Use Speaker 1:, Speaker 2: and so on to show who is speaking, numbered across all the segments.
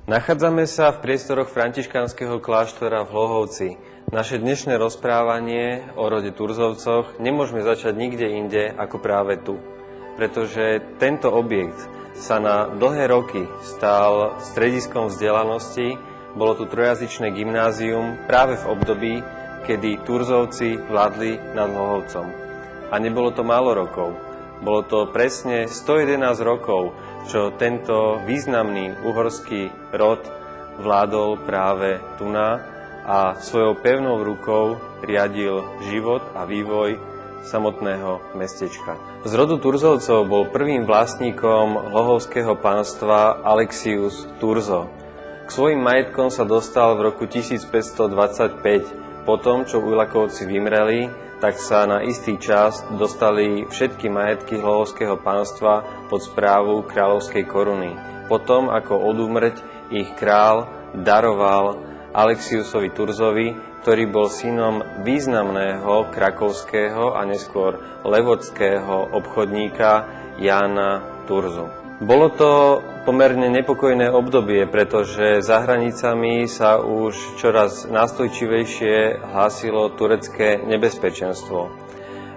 Speaker 1: Nachádzame sa v priestoroch františkánskeho kláštora v Hlohovci. Naše dnešné rozprávanie o rode Turzovcoch nemôžeme začať nikde inde ako práve tu. Pretože tento objekt sa na dlhé roky stal strediskom vzdelanosti, bolo tu trojazyčné gymnázium práve v období, kedy Turzovci vládli nad Hlohovcom. A nebolo to málo rokov. Bolo to presne 111 rokov, čo tento významný uhorský rod vládol práve tuná a svojou pevnou rukou riadil život a vývoj samotného mestečka. Z rodu Turzovcov bol prvým vlastníkom hlohovského panstva Alexius Turzo. K svojim majetkom sa dostal v roku 1525. Potom, čo Ujlakovci vymreli, tak sa na istý čas dostali všetky majetky hlohovského panstva pod správu kráľovskej koruny. Potom, ako odumrť, ich král daroval Alexiusovi Turzovi, ktorý bol synom významného krakovského a neskôr levodského obchodníka Jána Turzu. Bolo to pomerne nepokojné obdobie, pretože za hranicami sa už čoraz nástojčivejšie hlásilo turecké nebezpečenstvo.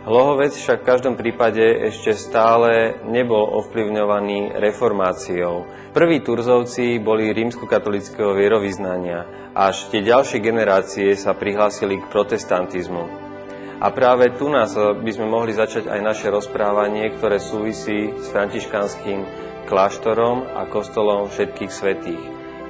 Speaker 1: Hlohovec však v každom prípade ešte stále nebol ovplyvňovaný reformáciou. Prví Turzovci boli rímskokatolického vierovyznania, až tie ďalšie generácie sa prihlásili k protestantizmu. A práve tu nás by sme mohli začať aj naše rozprávanie, ktoré súvisí s františkánskym kláštorom a kostolom všetkých svätých.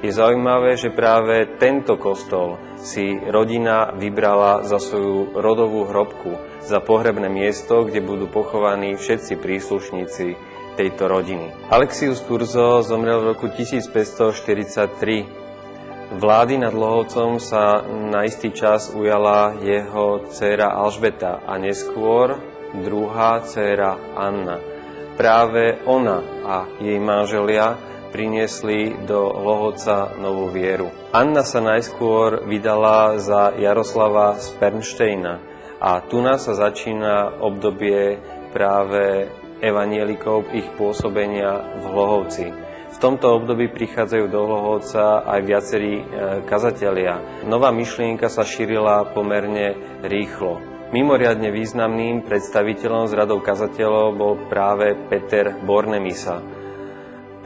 Speaker 1: Je zaujímavé, že práve tento kostol si rodina vybrala za svoju rodovú hrobku, za pohrebné miesto, kde budú pochovaní všetci príslušníci tejto rodiny. Alexius Turzo zomrel v roku 1543. Vlády nad Hlohovcom sa na istý čas ujala jeho dcéra Alžbeta a neskôr druhá dcéra Anna. Práve ona a jej manželia priniesli do Hlohovca novú vieru. Anna sa najskôr vydala za Jaroslava z Pernštejna a tu nás sa začína obdobie práve evanielikov, ich pôsobenia v Hlohovci. V tomto období prichádzajú do Hlohovca aj viacerí kazatelia. Nová myšlienka sa šírila pomerne rýchlo. Mimoriadne významným predstaviteľom z radov kazateľov bol práve Peter Bornemisa,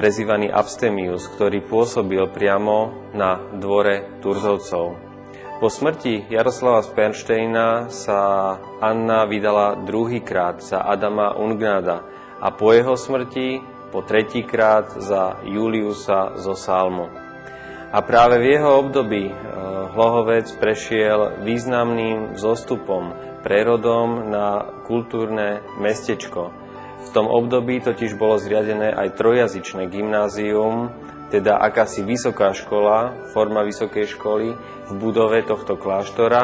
Speaker 1: prezývaný Abstemius, ktorý pôsobil priamo na dvore Turzovcov. Po smrti Jaroslava z Pernštejna sa Anna vydala druhýkrát za Adama Ungnáda a po jeho smrti po tretíkrát za Juliusa zo Salmu. A práve v jeho období Hlohovec prešiel významným zostupom, prerodom na kultúrne mestečko. V tom období totiž bolo zriadené aj trojazyčné gymnázium, teda akási vysoká škola, forma vysokej školy v budove tohto kláštora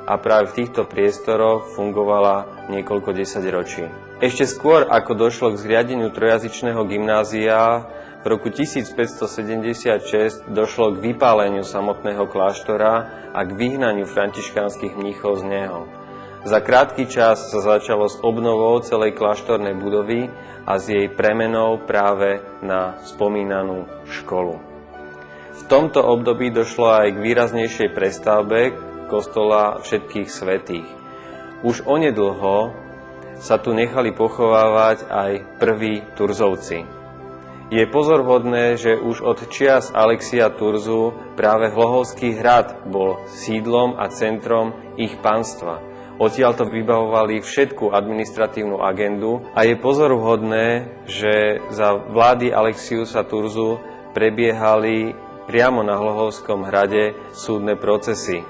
Speaker 1: a práve v týchto priestoroch fungovala niekoľko desaťročí. Ešte skôr, ako došlo k zriadeniu trojazyčného gymnázia, v roku 1576 došlo k vypáleniu samotného kláštora a k vyhnaniu františkánskych mníchov z neho. Za krátky čas sa začalo s obnovou celej kláštornej budovy a s jej premenou práve na spomínanú školu. V tomto období došlo aj k výraznejšej prestavbe kostola všetkých svätých. Už onedlho sa tu nechali pochovávať aj prví Turzovci. Je pozorhodné, že už od čias Alexia Turzu práve Hlohovský hrad bol sídlom a centrom ich panstva. Odtiaľto vybavovali všetku administratívnu agendu a je pozoruhodné, že za vlády Alexiusa Turzu prebiehali priamo na Hlohovskom hrade súdne procesy.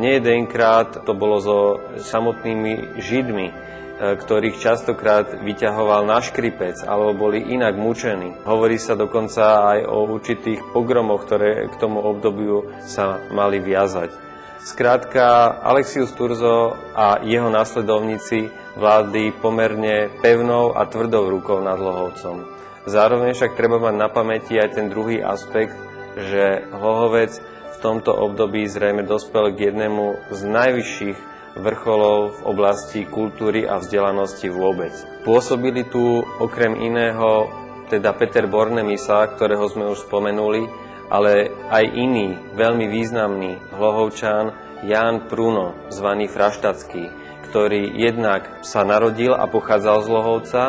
Speaker 1: Nejedenkrát to bolo so samotnými Židmi, ktorých častokrát vyťahoval na škripec alebo boli inak mučení. Hovorí sa dokonca aj o určitých pogromoch, ktoré k tomu obdobiu sa mali viazať. Skrátka, Alexius Turzo a jeho následovníci vládli pomerne pevnou a tvrdou rukou nad Hlohovcom. Zároveň však treba mať na pamäti aj ten druhý aspekt, že Hlohovec v tomto období zrejme dospel k jednému z najvyšších vrcholov v oblasti kultúry a vzdelanosti vôbec. Pôsobili tu okrem iného teda Peter Bornemisa, ktorého sme už spomenuli, ale aj iný, veľmi významný Hlohovčan Ján Pruno, zvaný Fraštatský, ktorý jednak sa narodil a pochádzal z Hlohovca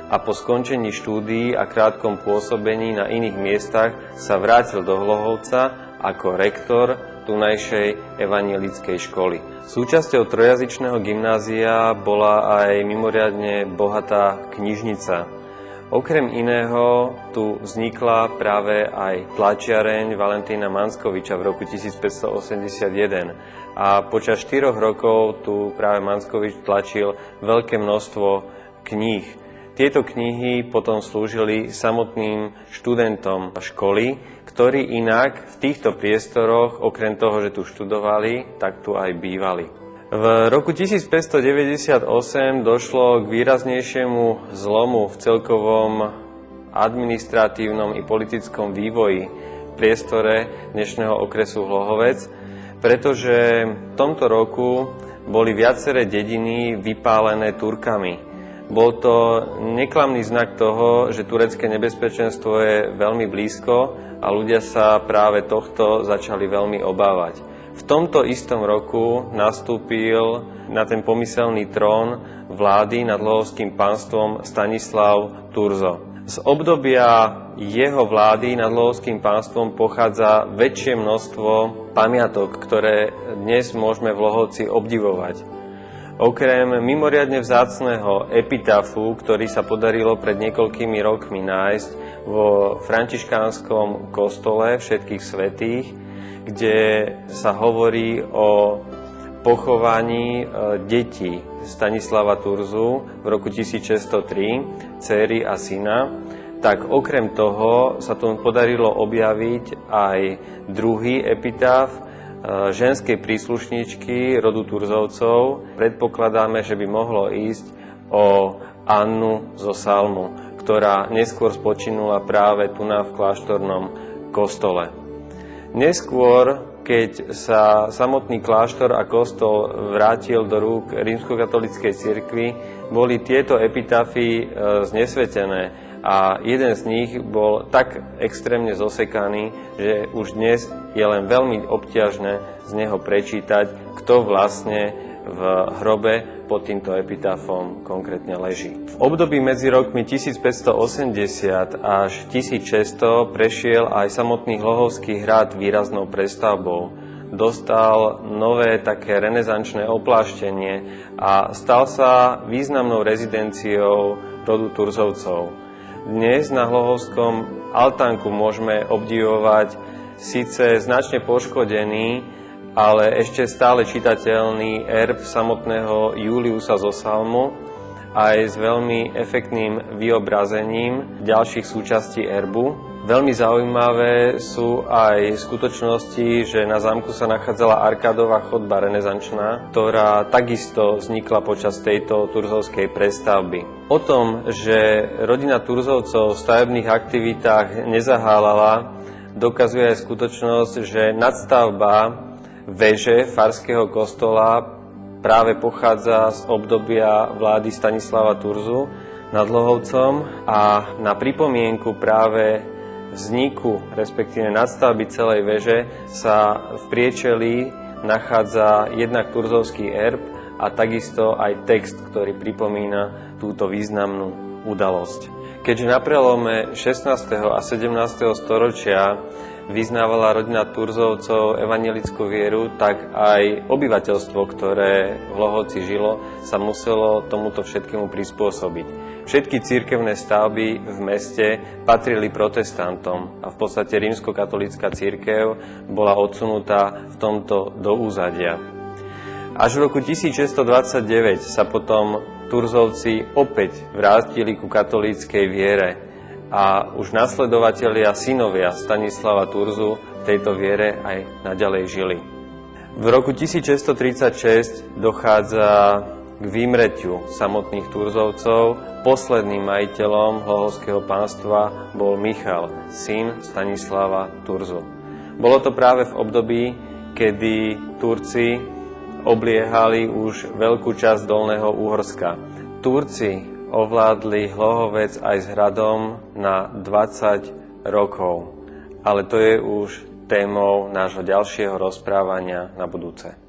Speaker 1: a po skončení štúdií a krátkom pôsobení na iných miestach sa vrátil do Hlohovca ako rektor tunajšej evanjelickej školy. Súčasťou trojazyčného gymnázia bola aj mimoriadne bohatá knižnica. Okrem iného tu vznikla práve aj tlačiareň Valentína Manskoviča v roku 1581 a počas 4 rokov tu práve Manskovič tlačil veľké množstvo kníh. Tieto knihy potom slúžili samotným študentom školy, ktorí inak v týchto priestoroch, okrem toho, že tu študovali, tak tu aj bývali. V roku 1598 došlo k výraznejšiemu zlomu v celkovom administratívnom i politickom vývoji v priestore dnešného okresu Hlohovec, pretože v tomto roku boli viaceré dediny vypálené Turkami. Bol to neklamný znak toho, že turecké nebezpečenstvo je veľmi blízko a ľudia sa práve tohto začali veľmi obávať. V tomto istom roku nastúpil na ten pomyselný trón vlády nad Hlohovským pánstvom Stanislav Turzo. Z obdobia jeho vlády nad Hlohovským pánstvom pochádza väčšie množstvo pamiatok, ktoré dnes môžeme v Hlohovci obdivovať. Okrem mimoriadne vzácneho epitafu, ktorý sa podarilo pred niekoľkými rokmi nájsť vo františkánskom kostole Všetkých svätých, kde sa hovorí o pochovaní detí Stanislava Turzu v roku 1603, dcéry a syna, tak okrem toho sa tomu podarilo objaviť aj druhý epitaf ženskej príslušničky rodu Turzovcov. Predpokladáme, že by mohlo ísť o Annu zo Salmu, ktorá neskôr spočinula práve tu v kláštornom kostole. Neskôr, keď sa samotný kláštor a kostol vrátil do rúk rímskokatolíckej cirkvi, boli tieto epitafy znesvetené a jeden z nich bol tak extrémne zosekaný, že už dnes je len veľmi obťažné z neho prečítať, kto vlastne v hrobe pod týmto epitafom konkrétne leží. V období medzi rokmi 1580 až 1600 prešiel aj samotný Hlohovský hrad výraznou prestavbou. Dostal nové také renesančné opláštenie a stal sa významnou rezidenciou rodu Turzovcov. Dnes na Hlohovskom altánku môžeme obdivovať síce značne poškodený, ale ešte stále čitateľný erb samotného Juliusa zo Salmu aj s veľmi efektným vyobrazením ďalších súčastí erbu. Veľmi zaujímavé sú aj skutočnosti, že na zámku sa nachádzala arkádová chodba renesančná, ktorá takisto vznikla počas tejto turzovskej prestavby. O tom, že rodina Turzovcov v stavebných aktivitách nezahálala, dokazuje aj skutočnosť, že nadstavba veže farského kostola práve pochádza z obdobia vlády Stanislava Turzu nad Hlohovcom a na pripomienku práve vzniku, respektíve nadstavby celej veže sa v priečeli nachádza jednak turzovský erb a takisto aj text, ktorý pripomína túto významnú udalosť. Keďže na prelome 16. a 17. storočia vyznávala rodina Turzovcov evanjelickú vieru, tak aj obyvateľstvo, ktoré v Hlohovci žilo, sa muselo tomuto všetkému prispôsobiť. Všetky cirkevné stavby v meste patrili protestantom a v podstate rímskokatolícka cirkev bola odsunutá v tomto do úzadia. Až v roku 1629 sa potom Turzovci opäť vrátili ku katolíckej viere a už nasledovatelia synovia Stanislava Turzu v tejto viere aj naďalej žili. V roku 1636 dochádza k vymretiu samotných Turzovcov. Posledným majiteľom Hlohovského pánstva bol Michal, syn Stanislava Turzu. Bolo to práve v období, kedy Turci obliehali už veľkú časť Dolného Úhorska. Turci ovládli Hlohovec aj s hradom na 20 rokov ale to je už témou nášho ďalšieho rozprávania na budúce.